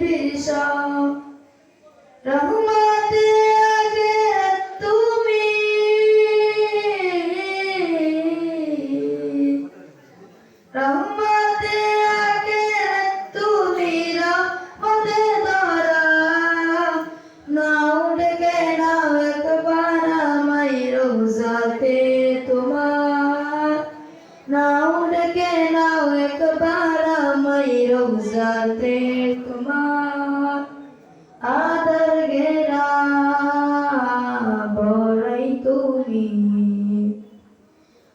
পৃথিবীর সব রহমতে আগে তুমি রহমতে আগে তুমি রহমতে ধরা নাও ডেকে নাও একবার আমায় রোজাতে তোমার নাও ডেকে নাও একবার আমায় রোজাতে তোমার আদর গেরা বড়াই তুমি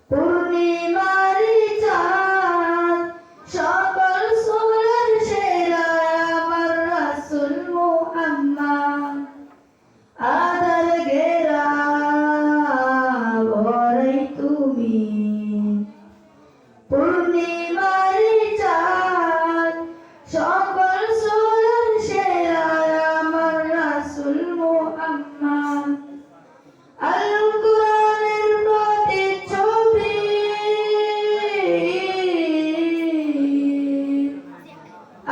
পূর্ণিমার চাঁদ সকল সোনার সেরা আমার রাসূল মুহাম্মদ আদর গেরা বড়াই তুমি পূর্ণিমার চাঁদ সকল সোনার সেরা আমার রাসূল মুহাম্মদ আল কোরআনের প্রতিচ্ছবি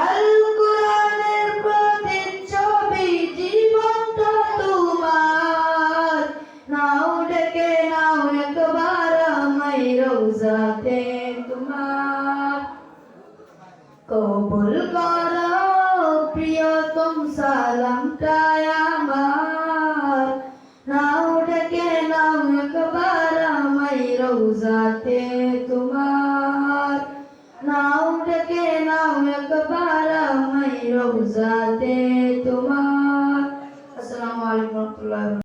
আল কোরআনের প্রতিচ্ছবি জীবনটা তোমার নাও ডেকে নাও একবার আমায় রোজাতে তোমার কবুল করো প্রিয়তম সালামটা আমার নাও ডেকে নাও একবার আমায় রোজাতে তোমার নাও ডেকে নাও একবার আমায় রোজাতে